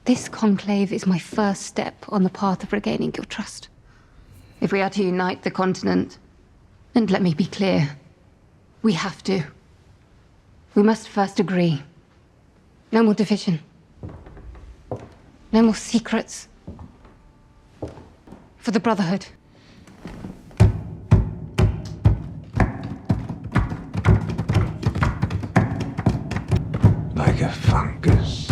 This conclave is my first step on the path of regaining your trust. If we are to unite the continent, and let me be clear, we have to. We must first agree. No more division. No more secrets. For the Brotherhood. Like a fungus.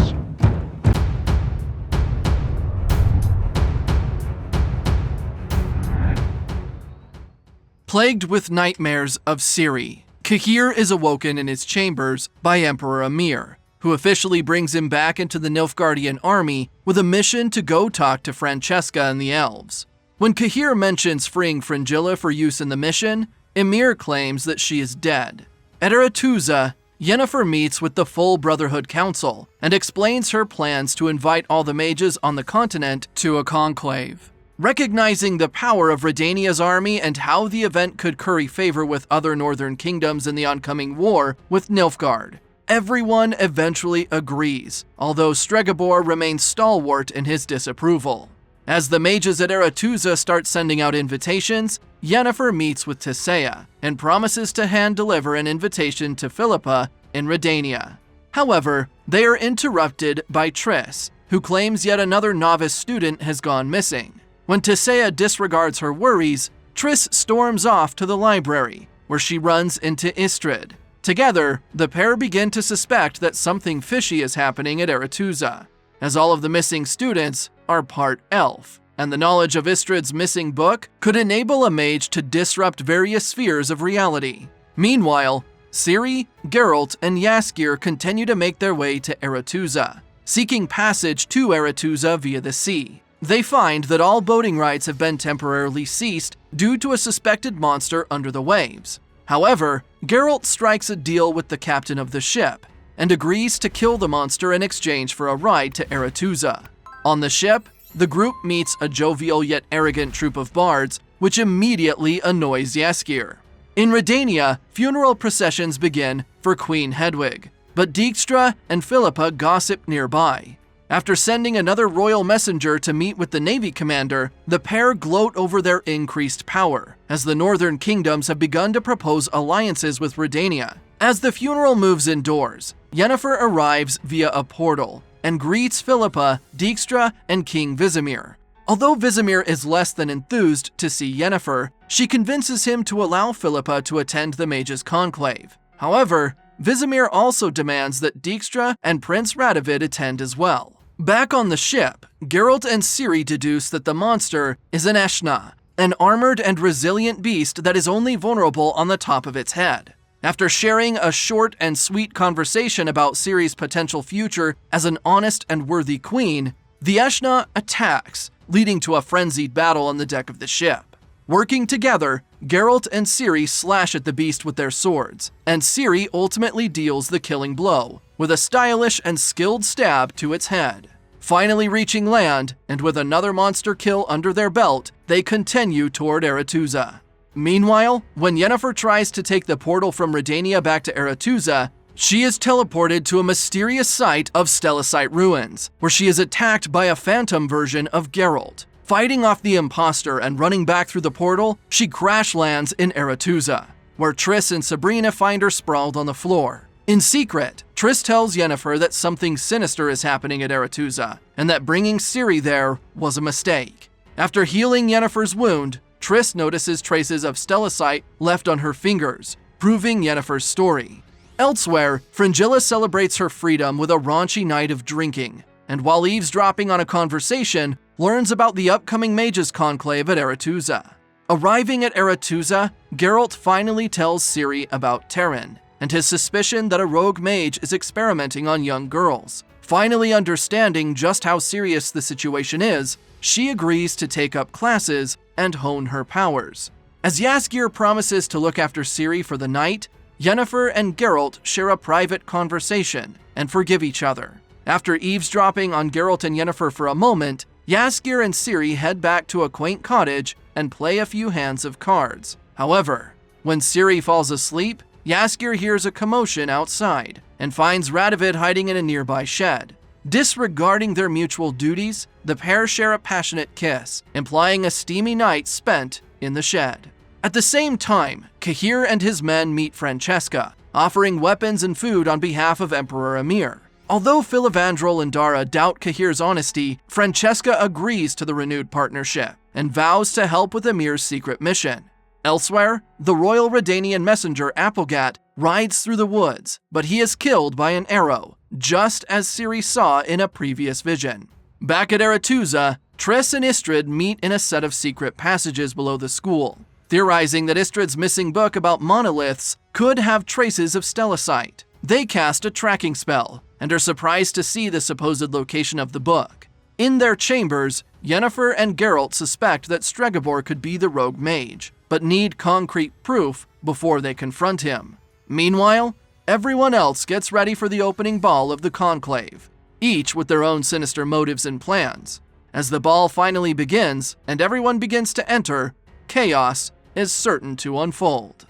Plagued with nightmares of Ciri, 𝐒𝐤𝐢𝐬𝐤𝐸 is awoken in his chambers by Emperor Emhyr, who officially brings him back into the Nilfgaardian army with a mission to go talk to Francesca and the elves. When 𝐒𝐤𝐢𝐬𝐸 mentions freeing Fringilla for use in the mission, Emhyr claims that she is dead. At Aratuza, Yennefer meets with the full Brotherhood Council and explains her plans to invite all the mages on the continent to a conclave. Recognizing the power of Redania's army and how the event could curry favor with other northern kingdoms in the oncoming war with Nilfgaard, everyone eventually agrees, although Stregobor remains stalwart in his disapproval. As the mages at Aratuza start sending out invitations, Yennefer meets with Tissaia and promises to hand-deliver an invitation to Philippa in Redania. However, they are interrupted by Triss, who claims yet another novice student has gone missing. When Tissaia disregards her worries, Triss storms off to the library, where she runs into Istredd. Together, the pair begin to suspect that something fishy is happening at Aratuza, as all of the missing students are part elf, and the knowledge of Istredd's missing book could enable a mage to disrupt various spheres of reality. Meanwhile, Ciri, Geralt, and Jaskier continue to make their way to Aratuza, seeking passage to Aratuza via the sea. They find that all boating rights have been temporarily ceased due to a suspected monster under the waves. However, Geralt strikes a deal with the captain of the ship and agrees to kill the monster in exchange for a ride to Aratuza. On the ship, the group meets a jovial yet arrogant troupe of bards, which immediately annoys Jaskier. In Redania, funeral processions begin for Queen Hedwig, but Dijkstra and Philippa gossip nearby. After sending another royal messenger to meet with the navy commander, the pair gloat over their increased power, as the northern kingdoms have begun to propose alliances with Redania. As the funeral moves indoors, Yennefer arrives via a portal and greets Philippa, Dijkstra, and King Vizimir. Although Vizimir is less than enthused to see Yennefer, she convinces him to allow Philippa to attend the Mages Conclave. However, Vizimir also demands that Dijkstra and Prince Radovid attend as well. Back on the ship, Geralt and Ciri deduce that the monster is an 𝐒𝐻𝐻𝐻, an armored and resilient beast that is only vulnerable on the top of its head. After sharing a short and sweet conversation about Ciri's potential future as an honest and worthy queen, the 𝐒𝐻𝐻𝐻 attacks, leading to a frenzied battle on the deck of the ship. Working together, Geralt and Ciri slash at the beast with their swords, and Ciri ultimately deals the killing blow, with a stylish and skilled stab to its head. Finally reaching land, and with another monster kill under their belt, they continue toward Aratuza. Meanwhile, when Yennefer tries to take the portal from Redania back to Aratuza, she is teleported to a mysterious site of Stellacite ruins, where she is attacked by a phantom version of Geralt. Fighting off the imposter and running back through the portal, she crash lands in Aratuza, where Triss and Sabrina find her sprawled on the floor. In secret, Triss tells Yennefer that something sinister is happening at Aratuza, and that bringing Ciri there was a mistake. After healing Yennefer's wound, Triss notices traces of Stellacite left on her fingers, proving Yennefer's story. Elsewhere, Fringilla celebrates her freedom with a raunchy night of drinking, and while eavesdropping on a conversation, learns about the upcoming Mages Conclave at Aratuza. Arriving at Aratuza, Geralt finally tells Ciri about Terran, and his suspicion that a rogue mage is experimenting on young girls. Finally understanding just how serious the situation is, she agrees to take up classes and hone her powers. As Jaskier promises to look after Ciri for the night, Yennefer and Geralt share a private conversation and forgive each other. After eavesdropping on Geralt and Yennefer for a moment, Jaskier and Ciri head back to a quaint cottage and play a few hands of cards. However, when Ciri falls asleep, Jaskier hears a commotion outside and finds Radovid hiding in a nearby shed. Disregarding their mutual duties, the pair share a passionate kiss, implying a steamy night spent in the shed. At the same time, 𝐒𝐸𝐢 and his men meet Francesca, offering weapons and food on behalf of Emperor Emhyr. Although Filavandrel and Dara doubt 𝐒𝐸𝐢's honesty, Francesca agrees to the renewed partnership and vows to help with Emhyr's secret mission. Elsewhere, the royal Redanian messenger Applegat rides through the woods, but he is killed by an arrow, just as Ciri saw in a previous vision. Back at Aratuza, Triss and Istredd meet in a set of secret passages below the school, theorizing that Istred's missing book about monoliths could have traces of stellacite. They cast a tracking spell, and are surprised to see the supposed location of the book. In their chambers, Yennefer and Geralt suspect that Stregobor could be the rogue mage, but need concrete proof before they confront him. Meanwhile, everyone else gets ready for the opening ball of the Conclave, each with their own sinister motives and plans. As the ball finally begins and everyone begins to enter, chaos is certain to unfold.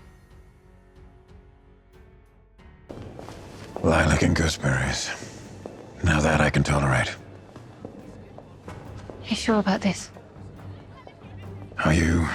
Lilac and gooseberries. Now that I can tolerate. You sure about this? Are you?